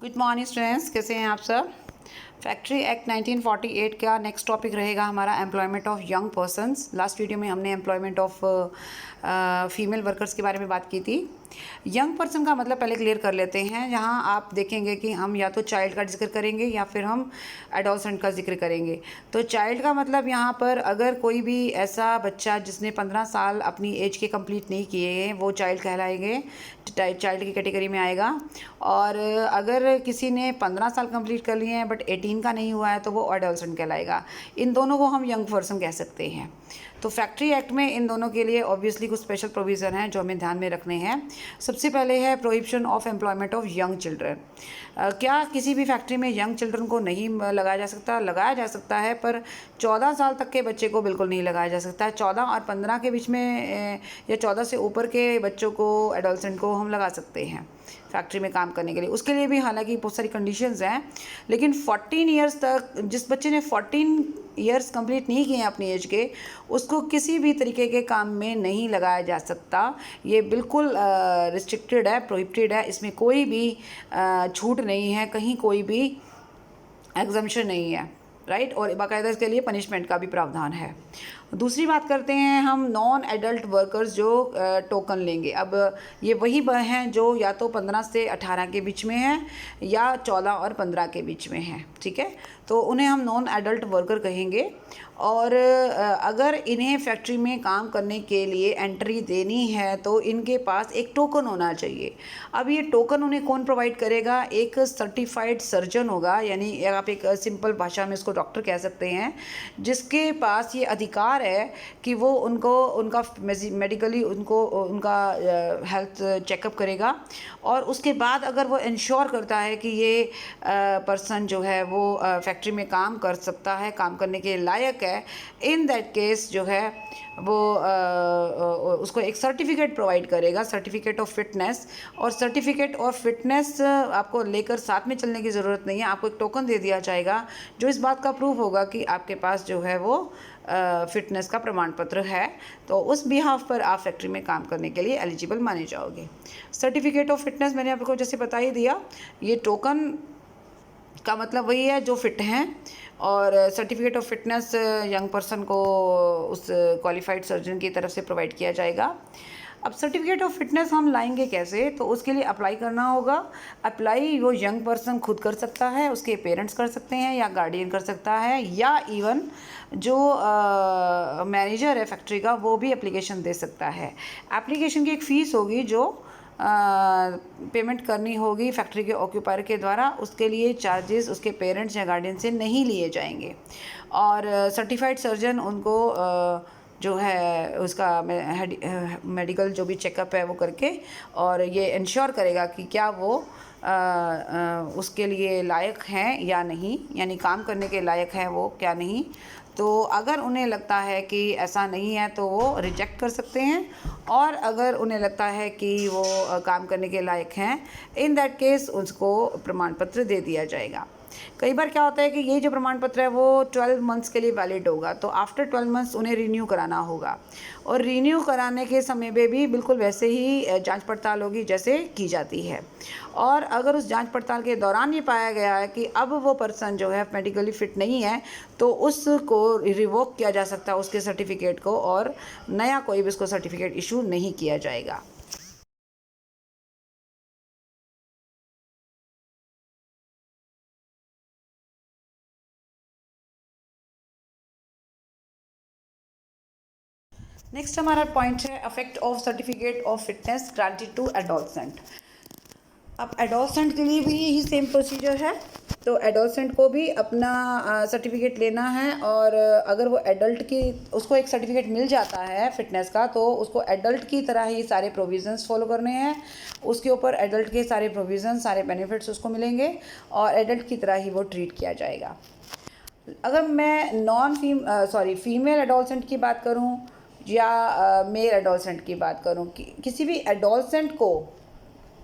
Good morning students, कैसे हैं आप सब। फैक्ट्री एक्ट 1948 का नेक्स्ट टॉपिक रहेगा हमारा employment of young persons. Last video में हमने एम्प्लॉयमेंट ऑफ फीमेल वर्कर्स के बारे में बात की थी। यंग पर्सन का मतलब पहले क्लियर कर लेते हैं। यहाँ आप देखेंगे कि हम या तो चाइल्ड का जिक्र करेंगे या फिर हम एडोलसेंट का जिक्र करेंगे। तो चाइल्ड का मतलब यहाँ पर अगर कोई भी ऐसा बच्चा जिसने 15 साल अपनी एज के कंप्लीट नहीं किए हैं वो चाइल्ड कहलाएंगे, चाइल्ड की कैटेगरी में आएगा। और अगर किसी ने 15 साल कंप्लीट कर लिए हैं बट 18 का नहीं हुआ है तो वो एडोलसेंट कहलाएगा। इन दोनों को हम यंग पर्सन कह सकते हैं। तो फैक्ट्री एक्ट में इन दोनों के लिए ऑब्वियसली कुछ स्पेशल प्रोविज़न हैं जो हमें ध्यान में रखने हैं। सबसे पहले है prohibition of employment of young children. क्या किसी भी फैक्ट्री में यंग चिल्ड्रन को नहीं लगाया जा सकता? लगाया जा सकता है, पर 14 साल तक के बच्चे को बिल्कुल नहीं लगाया जा सकता। 14 और 15 के बीच में या 14 से ऊपर के बच्चों को, एडोलसेंट को हम लगा सकते हैं फैक्ट्री में काम करने के लिए। उसके लिए भी हालांकि बहुत सारी कंडीशंस हैं, लेकिन 14 इयर्स तक जिस बच्चे ने 14 ईयर्स कंप्लीट नहीं किए हैं अपनी एज के, उसको किसी भी तरीके के काम में नहीं लगाया जा सकता। ये बिल्कुल रिस्ट्रिक्टेड है, प्रोहिबिटेड है। इसमें कोई भी छूट नहीं है, कहीं कोई भी एग्जम्पशन नहीं है, राइट। और बाकायदा इसके लिए पनिशमेंट का भी प्रावधान है। दूसरी बात करते हैं हम नॉन एडल्ट वर्कर्स जो टोकन लेंगे। अब ये वही हैं जो या तो 15 से 18 के बीच में हैं या 14 और 15 के बीच में हैं, ठीक है। तो उन्हें हम नॉन एडल्ट वर्कर कहेंगे। और अगर इन्हें फैक्ट्री में काम करने के लिए एंट्री देनी है तो इनके पास एक टोकन होना चाहिए। अब ये टोकन उन्हें कौन प्रोवाइड करेगा? एक सर्टिफाइड सर्जन होगा, यानी आप एक सिंपल भाषा में इसको डॉक्टर कह सकते हैं, जिसके पास ये अधिकार है कि वो उनका मेडिकली उनका हेल्थ चेकअप करेगा। और उसके बाद अगर वो इंश्योर करता है कि ये पर्सन जो है वो फैक्ट्री में काम कर सकता है, काम करने के लायक है, इन दैट केस जो है वो उसको एक सर्टिफिकेट प्रोवाइड करेगा, सर्टिफिकेट ऑफ फिटनेस। और सर्टिफिकेट ऑफ फिटनेस आपको लेकर साथ में चलने की ज़रूरत नहीं है, आपको एक टोकन दे दिया जाएगा जो इस बात का प्रूफ होगा कि आपके पास जो है वो फिटनेस का प्रमाण पत्र है। तो उस बिहाफ पर आप फैक्ट्री में काम करने के लिए एलिजिबल माने जाओगे। सर्टिफिकेट ऑफ फिटनेस मैंने आपको जैसे बता ही दिया, ये टोकन का मतलब वही है जो फिट हैं। और certificate of fitness young person को उस क्वालिफाइड सर्जन की तरफ से प्रोवाइड किया जाएगा। अब सर्टिफिकेट ऑफ फिटनेस हम लाएंगे कैसे? तो उसके लिए अप्लाई करना होगा। अप्लाई वो यंग पर्सन खुद कर सकता है, उसके पेरेंट्स कर सकते हैं या गार्डियन कर सकता है, या इवन जो मैनेजर है फैक्ट्री का वो भी एप्लीकेशन दे सकता है। एप्लीकेशन की एक फ़ीस होगी जो पेमेंट करनी होगी फैक्ट्री के ऑक्यूपायर के द्वारा। उसके लिए चार्जेस उसके पेरेंट्स या गार्डियन से नहीं लिए जाएंगे। और सर्टिफाइड सर्जन उनको जो है उसका मेडिकल जो भी चेकअप है वो करके और ये इंश्योर करेगा कि क्या वो उसके लिए लायक हैं या नहीं, यानी काम करने के लायक हैं वो क्या नहीं। तो अगर उन्हें लगता है कि ऐसा नहीं है तो वो रिजेक्ट कर सकते हैं, और अगर उन्हें लगता है कि वो काम करने के लायक हैं, इन दैट केस उसको प्रमाण पत्र दे दिया जाएगा। कई बार क्या होता है कि ये जो प्रमाण पत्र है वो 12 मंथ्स के लिए वैलिड होगा, तो आफ्टर 12 मंथ्स उन्हें रिन्यू कराना होगा। और रिन्यू कराने के समय में भी बिल्कुल वैसे ही जांच पड़ताल होगी जैसे की जाती है। और अगर उस जांच पड़ताल के दौरान ये पाया गया है कि अब वो पर्सन जो है मेडिकली फिट नहीं है, तो उसको रिवोक किया जा सकता है उसके सर्टिफिकेट को, और नया कोई भी उसको सर्टिफिकेट इशू नहीं किया जाएगा। नेक्स्ट हमारा पॉइंट है affect of certificate of fitness granted to adolescent. अब एडोलसेंट के लिए भी यही सेम प्रोसीजर है। तो एडोलसेंट को भी अपना सर्टिफिकेट लेना है, और अगर वो एडल्ट की उसको एक सर्टिफिकेट मिल जाता है फिटनेस का, तो उसको एडल्ट की तरह ही सारे प्रोविज़न्स फॉलो करने हैं। उसके ऊपर एडल्ट के सारे प्रोविज़न, सारे बेनिफिट्स उसको मिलेंगे और एडल्ट की तरह ही वो ट्रीट किया जाएगा। अगर मैं फीमेल एडोलसेंट की बात करूं या मेल एडोलसेंट की बात करूं, किसी भी एडोलसेंट को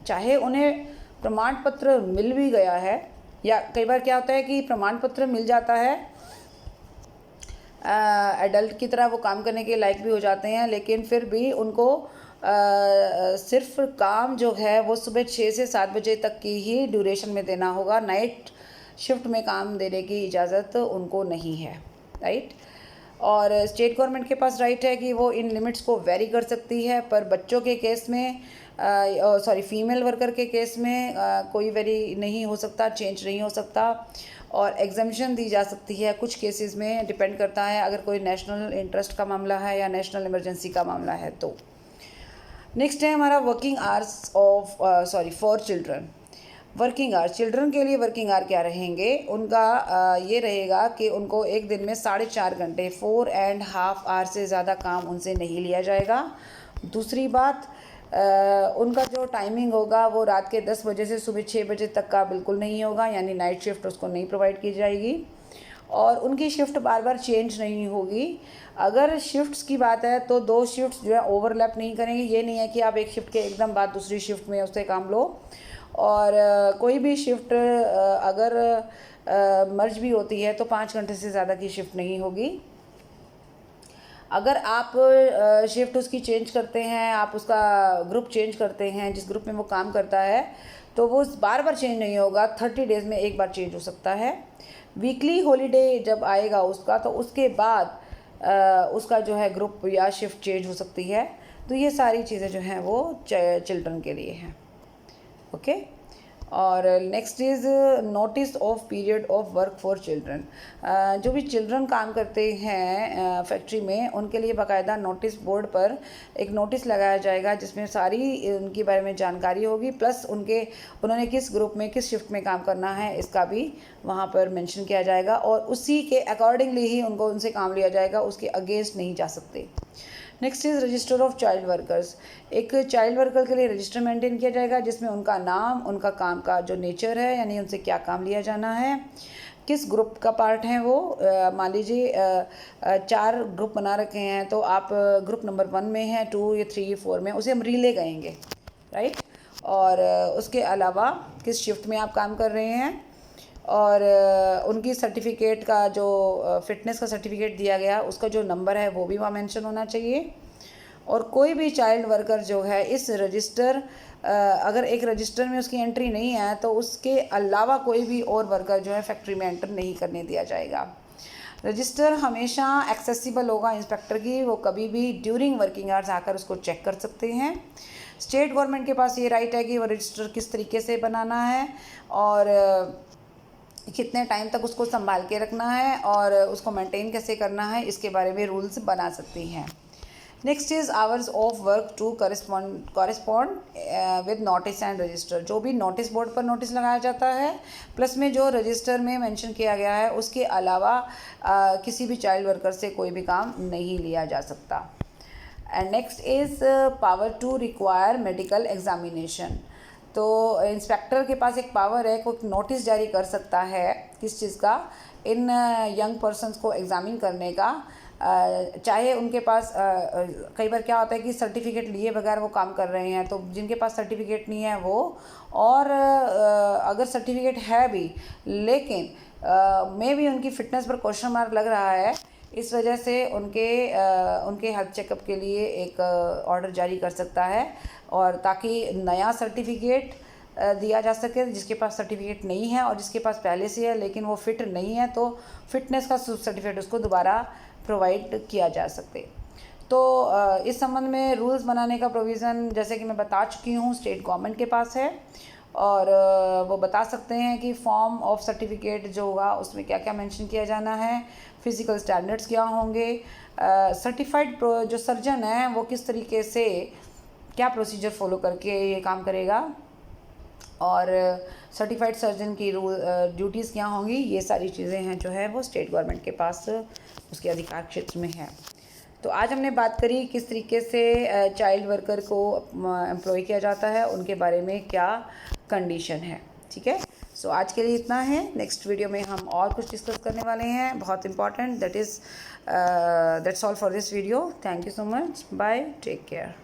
चाहे उन्हें प्रमाण पत्र मिल भी गया है, या कई बार क्या होता है कि प्रमाण पत्र मिल जाता है, एडल्ट की तरह वो काम करने के लायक भी हो जाते हैं, लेकिन फिर भी उनको सिर्फ काम जो है वो सुबह 6 से 7 बजे तक की ही ड्यूरेशन में देना होगा। नाइट शिफ्ट में काम देने की इजाज़त उनको नहीं है, राइट। और स्टेट गवर्नमेंट के पास राइट है कि वो इन लिमिट्स को वेरी कर सकती है, पर बच्चों के केस में फीमेल वर्कर के केस में कोई वेरी नहीं हो सकता, चेंज नहीं हो सकता। और एग्जम्पशन दी जा सकती है कुछ केसेस में, डिपेंड करता है अगर कोई नेशनल इंटरेस्ट का मामला है या नेशनल इमरजेंसी का मामला है तो। नेक्स्ट है हमारा working hours of for children. Working hours, children के लिए वर्किंग आवर क्या रहेंगे, उनका ये रहेगा कि उनको एक दिन में 4.5 घंटे 4.5 आवर से ज़्यादा काम उनसे नहीं लिया जाएगा। दूसरी बात, उनका जो टाइमिंग होगा वो रात के 10 बजे से सुबह 6 बजे तक का बिल्कुल नहीं होगा, यानी नाइट शिफ्ट उसको नहीं प्रोवाइड की जाएगी। और उनकी शिफ्ट बार बार चेंज नहीं होगी। अगर शिफ्ट्स की बात है तो 2 शिफ्ट्स जो है ओवरलैप नहीं करेंगे। ये नहीं है कि आप एक शिफ्ट के एकदम बाद दूसरी शिफ्ट में उससे काम लो। और कोई भी शिफ्ट अगर मर्ज भी होती है तो 5 घंटे से ज़्यादा की शिफ्ट नहीं होगी। अगर आप शिफ्ट उसकी चेंज करते हैं, आप उसका ग्रुप चेंज करते हैं, जिस ग्रुप में वो काम करता है, तो वो बार बार चेंज नहीं होगा, 30 डेज़ में एक बार चेंज हो सकता है। वीकली हॉलीडे जब आएगा उसका, तो उसके बाद उसका जो है ग्रुप या शिफ्ट चेंज हो सकती है। तो ये सारी चीज़ें जो हैं वो चिल्ड्रन के लिए हैं, ओके। और next is notice of period of work for children. जो भी चिल्ड्रन काम करते हैं फैक्ट्री में, उनके लिए बाकायदा नोटिस बोर्ड पर एक नोटिस लगाया जाएगा जिसमें सारी उनके बारे में जानकारी होगी, प्लस उन्होंने किस ग्रुप में किस शिफ्ट में काम करना है इसका भी वहाँ पर मेंशन किया जाएगा। और उसी के अकॉर्डिंगली ही उनसे काम लिया जाएगा, उसके अगेंस्ट नहीं जा सकते। Next is register of child workers. एक चाइल्ड वर्कर के लिए रजिस्टर मेंटेन किया जाएगा जिसमें उनका नाम, उनका काम का जो नेचर है, यानी उनसे क्या काम लिया जाना है, किस ग्रुप का पार्ट है वो। मान लीजिए 4 ग्रुप बना रखे हैं, तो आप ग्रुप नंबर 1 में हैं, 2 या 3 4 में, उसे हम रिले कहेंगे, राइट। और उसके अलावा किस शिफ्ट में आप काम कर रहे हैं, और उनकी सर्टिफिकेट का जो फिटनेस का सर्टिफिकेट दिया गया उसका जो नंबर है वो भी वहाँ मेंशन होना चाहिए। और कोई भी चाइल्ड वर्कर जो है इस रजिस्टर, अगर एक रजिस्टर में उसकी एंट्री नहीं है तो उसके अलावा कोई भी और वर्कर जो है फैक्ट्री में एंटर नहीं करने दिया जाएगा। रजिस्टर हमेशा एक्सेसिबल होगा इंस्पेक्टर की, वो कभी भी ड्यूरिंग वर्किंग आवर्स आकर उसको चेक कर सकते हैं। स्टेट गवर्नमेंट के पास ये राइट है कि वो रजिस्टर किस तरीके से बनाना है और कितने टाइम तक उसको संभाल के रखना है और उसको मेंटेन कैसे करना है, इसके बारे में रूल्स बना सकती हैं। Next is hours of work to correspond with notice and register. जो भी नोटिस बोर्ड पर नोटिस लगाया जाता है, प्लस में जो रजिस्टर में मेंशन किया गया है, उसके अलावा किसी भी चाइल्ड वर्कर से कोई भी काम नहीं लिया जा सकता। And next is power to require medical examination. तो इंस्पेक्टर के पास एक पावर है, कोई नोटिस जारी कर सकता है किस चीज़ का, इन यंग पर्सन्स को एग्ज़ामिन करने का। चाहे उनके पास कई बार क्या होता है कि सर्टिफिकेट लिए बगैर वो काम कर रहे हैं, तो जिनके पास सर्टिफिकेट नहीं है वो, और अगर सर्टिफिकेट है भी लेकिन मे भी उनकी फ़िटनेस पर क्वेश्चन मार्क लग रहा है, इस वजह से उनके हेल्थ चेकअप के लिए एक ऑर्डर जारी कर सकता है, और ताकि नया सर्टिफिकेट दिया जा सके। जिसके पास सर्टिफिकेट नहीं है और जिसके पास पहले से है लेकिन वो फिट नहीं है, तो फिटनेस का सर्टिफिकेट उसको दोबारा प्रोवाइड किया जा सके। तो इस संबंध में रूल्स बनाने का प्रोविज़न, जैसे कि मैं बता चुकी हूँ, स्टेट गवर्नमेंट के पास है, और वो बता सकते हैं कि फॉर्म ऑफ सर्टिफिकेट जो होगा उसमें क्या क्या मेंशन किया जाना है, फिज़िकल स्टैंडर्ड्स क्या होंगे, सर्टिफाइड जो सर्जन है वो किस तरीके से क्या प्रोसीजर फॉलो करके ये काम करेगा, और सर्टिफाइड सर्जन की ड्यूटीज़ क्या होंगी। ये सारी चीज़ें हैं जो है वो स्टेट गवर्नमेंट के पास उसके अधिकार क्षेत्र में है। तो आज हमने बात करी किस तरीके से चाइल्ड वर्कर को एम्प्लॉय किया जाता है, उनके बारे में क्या कंडीशन है, ठीक है। सो आज के लिए इतना है। नेक्स्ट वीडियो में हम और कुछ डिस्कस करने वाले हैं, बहुत important. That's all for this video. Thank you so much, bye, take care.